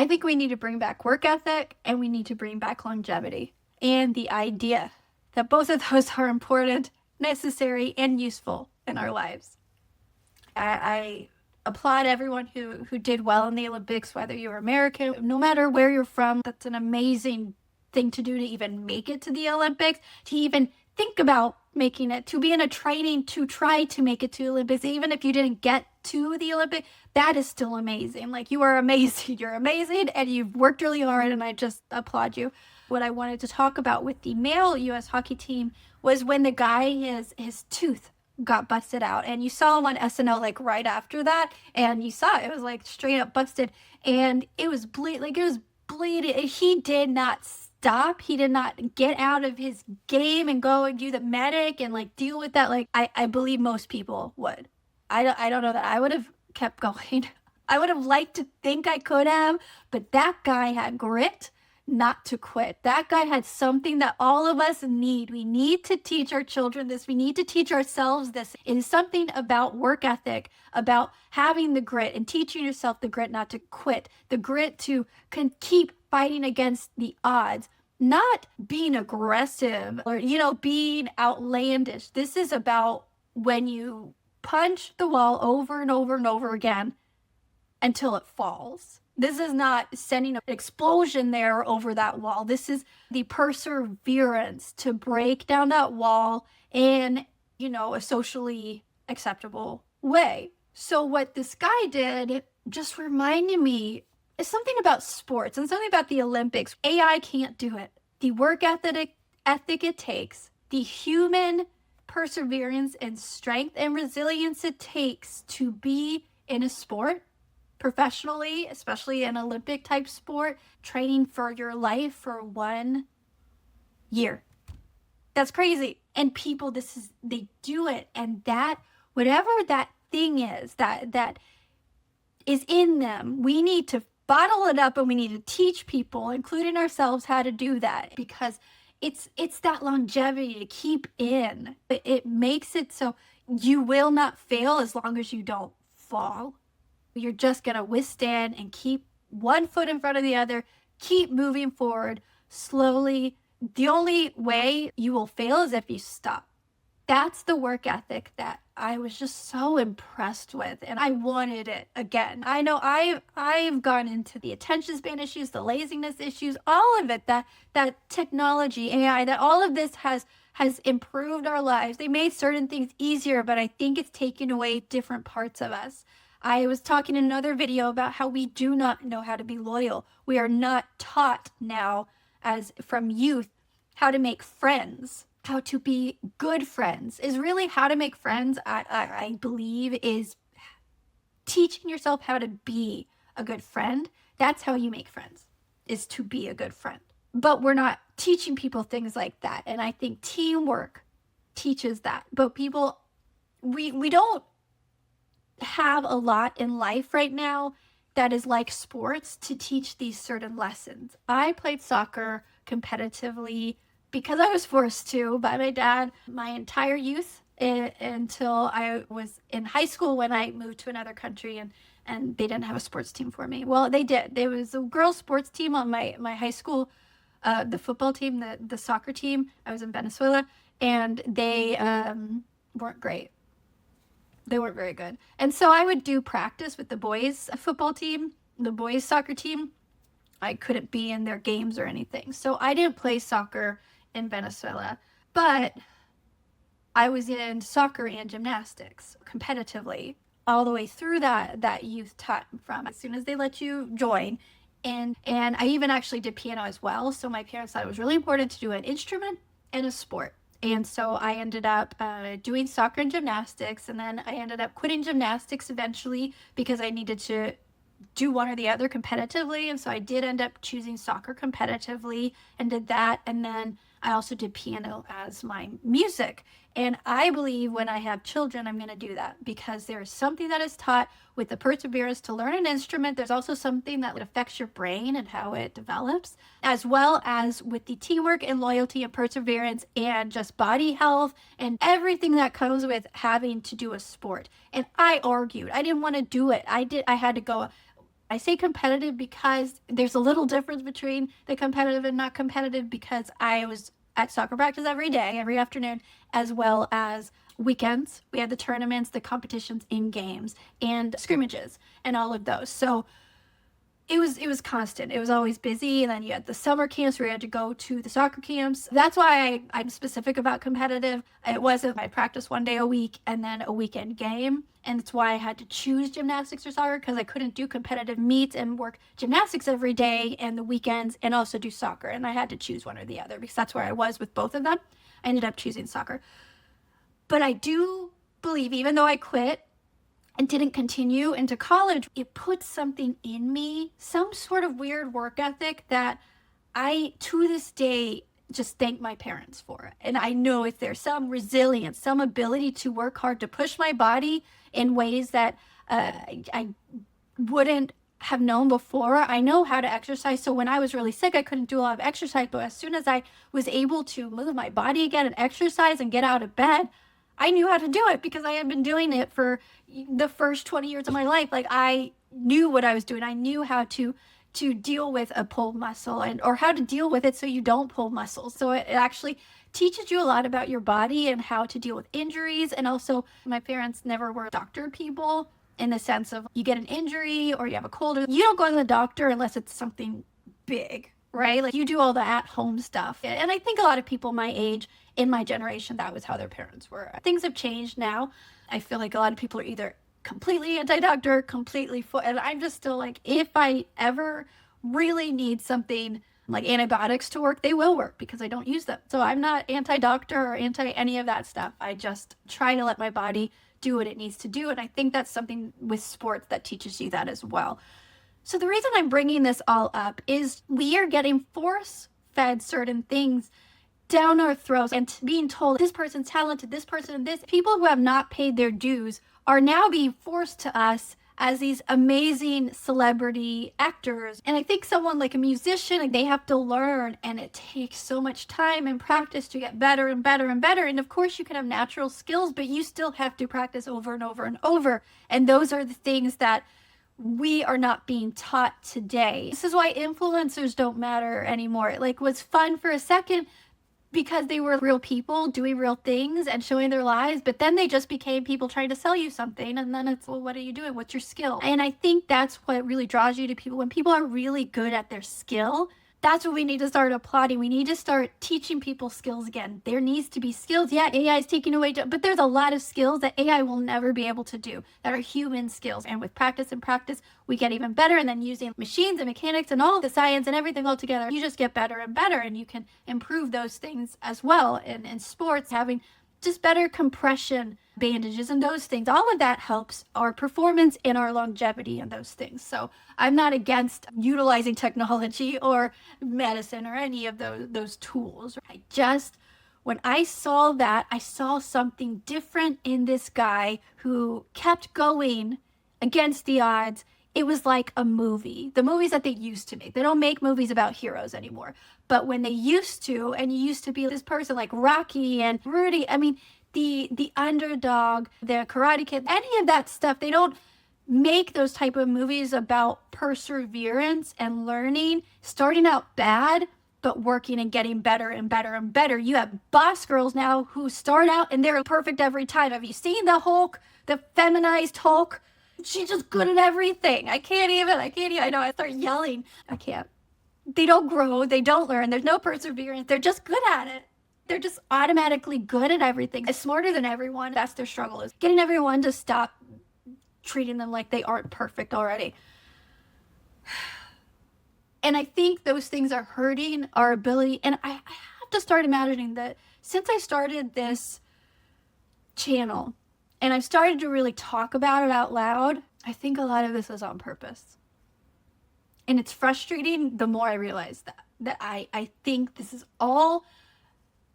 I think we need to bring back work ethic and we need to bring back longevity and the idea that both of those are important, necessary, and useful in our lives. I applaud everyone who did well in the Olympics, whether you're American, no matter where you're from. That's an amazing thing to do to even make it to the Olympics, to even think about making it, to be in a training to try to make it to Olympics, even if you didn't get to the Olympics, that is still amazing. Like, you are amazing. You're amazing and you've worked really hard, and I just applaud you. What I wanted to talk about with the male U.S. hockey team was when the guy, his tooth got busted out, and you saw him on SNL like right after that, and you saw it was like straight up busted, and it was bleeding. He did not stop. He did not get out of his game and go and do the medic and like deal with that. Like, I believe most people would. I don't know that I would have kept going. I would have liked to think I could have, but that guy had grit not to quit. That guy had something that all of us need. We need to teach our children this. We need to teach ourselves this. It is something about work ethic, about having the grit and teaching yourself the grit not to quit, the grit to keep fighting against the odds, not being aggressive or, being outlandish. This is about when you punch the wall over and over and over again until it falls. This is not sending an explosion there over that wall. This is the perseverance to break down that wall in, a socially acceptable way. So what this guy did just reminded me is something about sports and something about the Olympics. AI can't do it. The work ethic it takes, the human perseverance and strength and resilience it takes to be in a sport professionally, especially an Olympic type sport, training for your life for 1 year. That's crazy. And people, they do it. And that, whatever that thing is that is in them, we need to bottle it up and we need to teach people, including ourselves, how to do that, because it's that longevity to keep in. It makes it so you will not fail as long as you don't fall. You're just going to withstand and keep one foot in front of the other, keep moving forward slowly. The only way you will fail is if you stop. That's the work ethic that I was just so impressed with, and I wanted it again. I know I've gone into the attention span issues, the laziness issues, all of it, that technology, AI, that all of this has improved our lives. They made certain things easier, but I think it's taken away different parts of us. I was talking in another video about how we do not know how to be loyal. We are not taught now, as from youth, how to make friends, how to be good friends. Is really how to make friends, I believe, is teaching yourself how to be a good friend. That's how you make friends, is to be a good friend. But we're not teaching people things like that. And I think teamwork teaches that. But people, we don't have a lot in life right now that is like sports to teach these certain lessons. I played soccer competitively because I was forced to by my dad my entire youth until I was in high school, when I moved to another country and they didn't have a sports team for me. Well, they did. There was a girls sports team on my high school, the football team, the soccer team. I was in Venezuela, and they weren't great. They weren't very good. And so I would do practice with the boys football team, the boys soccer team. I couldn't be in their games or anything. So I didn't play soccer in Venezuela, but I was in soccer and gymnastics competitively all the way through that youth time, from as soon as they let you join. And I even actually did piano as well. So my parents thought it was really important to do an instrument and a sport. And so I ended up doing soccer and gymnastics, and then I ended up quitting gymnastics eventually because I needed to do one or the other competitively. And so I did end up choosing soccer competitively and did that. And then I also did piano as my music. And I believe when I have children, I'm going to do that, because there's something that is taught with the perseverance to learn an instrument. There's also something that affects your brain and how it develops, as well as with the teamwork and loyalty and perseverance and just body health and everything that comes with having to do a sport. And I argued. I didn't want to do it. I had to go. I say competitive because there's a little difference between the competitive and not competitive, because I was at soccer practice every day, every afternoon, as well as weekends. We had the tournaments, the competitions in games, and scrimmages, and all of those. So it was constant. It was always busy. And then you had the summer camps where you had to go to the soccer camps. That's why I'm specific about competitive. It wasn't I practice one day a week and then a weekend game. And it's why I had to choose gymnastics or soccer, because I couldn't do competitive meets and work gymnastics every day and the weekends and also do soccer. And I had to choose one or the other because that's where I was with both of them. I ended up choosing soccer. But I do believe, even though I quit and didn't continue into college, it put something in me, some sort of weird work ethic that I, to this day, just thank my parents for. And I know if there's some resilience, some ability to work hard to push my body in ways that I wouldn't have known before. I know how to exercise. So when I was really sick, I couldn't do a lot of exercise. But as soon as I was able to move my body again and exercise and get out of bed, I knew how to do it because I had been doing it for the first 20 years of my life. Like, I knew what I was doing. I knew how to deal with a pulled muscle, or how to deal with it so you don't pull muscles. So it actually teaches you a lot about your body and how to deal with injuries. And also, my parents never were doctor people, in the sense of you get an injury or you have a cold, you don't go to the doctor unless it's something big, right? Like, you do all the at-home stuff. And I think a lot of people my age, in my generation, that was how their parents were. Things have changed now. I feel like a lot of people are either completely anti-doctor, completely and I'm just still like, if I ever really need something like antibiotics to work, they will work because I don't use them. So I'm not anti-doctor or anti any of that stuff. I just try to let my body do what it needs to do. And I think that's something with sports that teaches you that as well. So the reason I'm bringing this all up is we are getting force-fed certain things down our throats and being told this person's talented, this person, this. People who have not paid their dues are now being forced to us as these amazing celebrity actors. And I think someone like a musician, they have to learn, and it takes so much time and practice to get better and better and better. And of course you can have natural skills, but you still have to practice over and over and over. And those are the things that we are not being taught today. This is why influencers don't matter anymore. It like was fun for a second because they were real people doing real things and showing their lives, but then they just became people trying to sell you something. And then it's, well, what are you doing? What's your skill? And I think that's what really draws you to people. When people are really good at their skill, that's what we need to start applauding. We need to start teaching people skills again. There needs to be skills. Yeah, AI is taking away, but there's a lot of skills that AI will never be able to do that are human skills. And with practice and practice, we get even better. And then using machines and mechanics and all the science and everything all together, you just get better and better. And you can improve those things as well. And in sports, having just better compression bandages and those things, all of that helps our performance and our longevity and those things. So I'm not against utilizing technology or medicine or any of those tools. When I saw that, I saw something different in this guy who kept going against the odds. It was like a movie. The movies that they used to make. They don't make movies about heroes anymore. But when they used to, and you used to be this person like Rocky and Rudy, I mean, the underdog, the Karate Kid, any of that stuff, they don't make those type of movies about perseverance and learning, starting out bad, but working and getting better and better and better. You have boss girls now who start out and they're perfect every time. Have you seen the Hulk, the feminized Hulk? She's just good at everything. I can't even. I know, I start yelling. I can't. They don't grow. They don't learn. There's no perseverance. They're just good at it. They're just automatically good at everything. They're smarter than everyone. That's their struggle, is getting everyone to stop treating them like they aren't perfect already. And I think those things are hurting our ability. And I have to start imagining that since I started this channel, and I've started to really talk about it out loud, I think a lot of this is on purpose. And it's frustrating the more I realize that I think this is all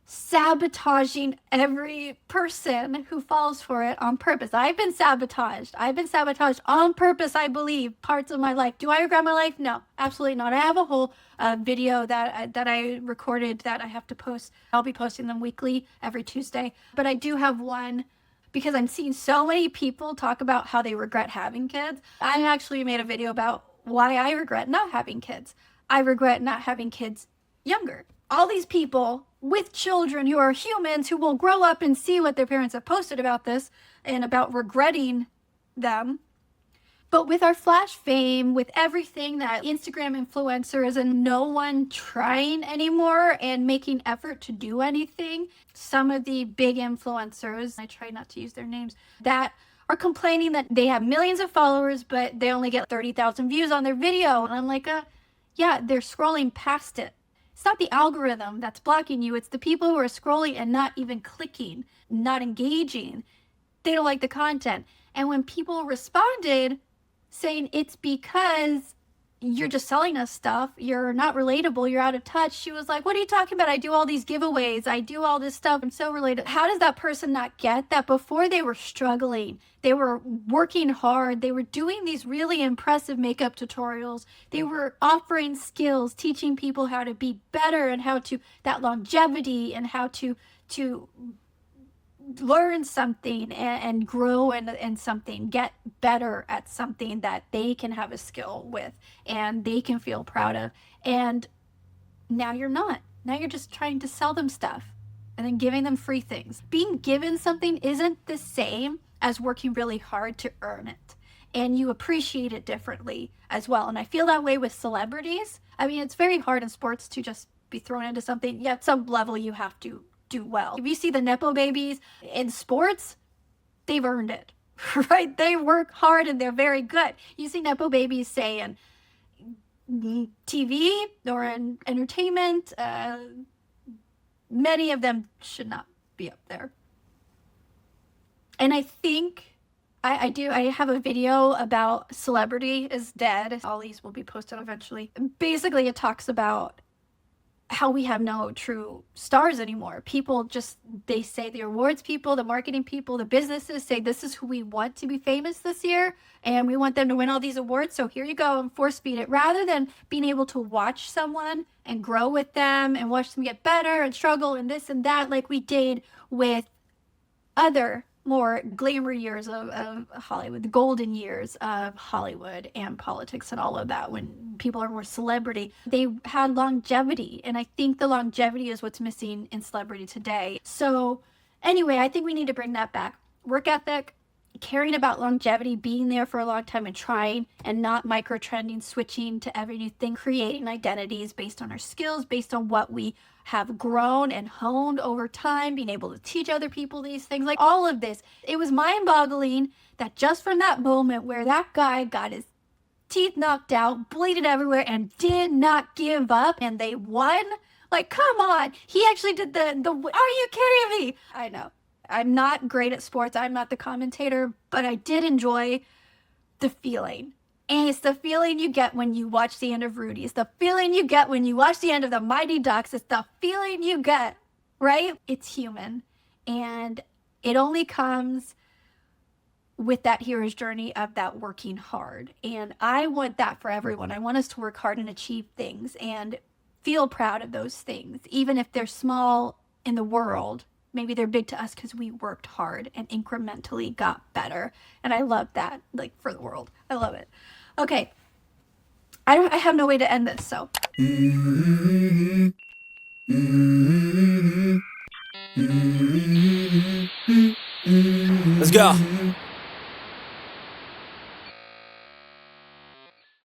sabotaging every person who falls for it on purpose. I've been sabotaged. I've been sabotaged on purpose, I believe, parts of my life. Do I regret my life? No, absolutely not. I have a whole video that I recorded that I have to post. I'll be posting them weekly, every Tuesday. But I do have one because I'm seeing so many people talk about how they regret having kids. I actually made a video about why I regret not having kids. I regret not having kids younger. All these people with children who are humans who will grow up and see what their parents have posted about this and about regretting them. But with our flash fame, with everything that Instagram influencers and no one trying anymore and making effort to do anything, some of the big influencers, I try not to use their names, that are complaining that they have millions of followers, but they only get 30,000 views on their video. And I'm like, yeah, they're scrolling past it. It's not the algorithm that's blocking you. It's the people who are scrolling and not even clicking, not engaging. They don't like the content. And when people responded saying it's because you're just selling us stuff, you're not relatable, you're out of touch, she was like, what are you talking about? I do all these giveaways, I do all this stuff, I'm so related. How does that person not get that before they were struggling, they were working hard, they were doing these really impressive makeup tutorials, they were offering skills, teaching people how to be better and how to, that longevity and how to learn something and grow in something, get better at something that they can have a skill with and they can feel proud of. And now you're not. Now you're just trying to sell them stuff and then giving them free things. Being given something isn't the same as working really hard to earn it. And you appreciate it differently as well. And I feel that way with celebrities. I mean, it's very hard in sports to just be thrown into something. Yeah, at some level you have to do well. If you see the Nepo babies in sports, they've earned it, right? They work hard and they're very good. You see Nepo babies, say, in TV or in entertainment, many of them should not be up there. And I think I have a video about celebrity is dead. All these will be posted eventually. Basically, it talks about how we have no true stars anymore. People just, they say, the awards people, the marketing people, the businesses say, this is who we want to be famous this year and we want them to win all these awards, so here you go, and force feed it, rather than being able to watch someone and grow with them and watch them get better and struggle and this and that, like we did with other more glamour years of Hollywood, the golden years of Hollywood and politics and all of that, when people are more celebrity. They had longevity, and I think the longevity is what's missing in celebrity today. So anyway, I think we need to bring that back. Work ethic, caring about longevity, being there for a long time and trying, and not micro-trending, switching to every new thing, creating identities based on our skills, based on what we have grown and honed over time, being able to teach other people these things, like all of this. It was mind-boggling that just from that moment where that guy got his teeth knocked out, bleeded everywhere, and did not give up, and they won. Like, come on. He actually did the are you kidding me? I know. I'm not great at sports. I'm not the commentator, but I did enjoy the feeling. And it's the feeling you get when you watch the end of Rudy. It's the feeling you get when you watch the end of the Mighty Ducks. It's the feeling you get, right? It's human. And it only comes with that hero's journey of that working hard. And I want that for everyone. I want us to work hard and achieve things and feel proud of those things, even if they're small in the world. Maybe they're big to us because we worked hard and incrementally got better. And I love that, like, for the world. I love it. Okay. I have no way to end this, so. Let's go.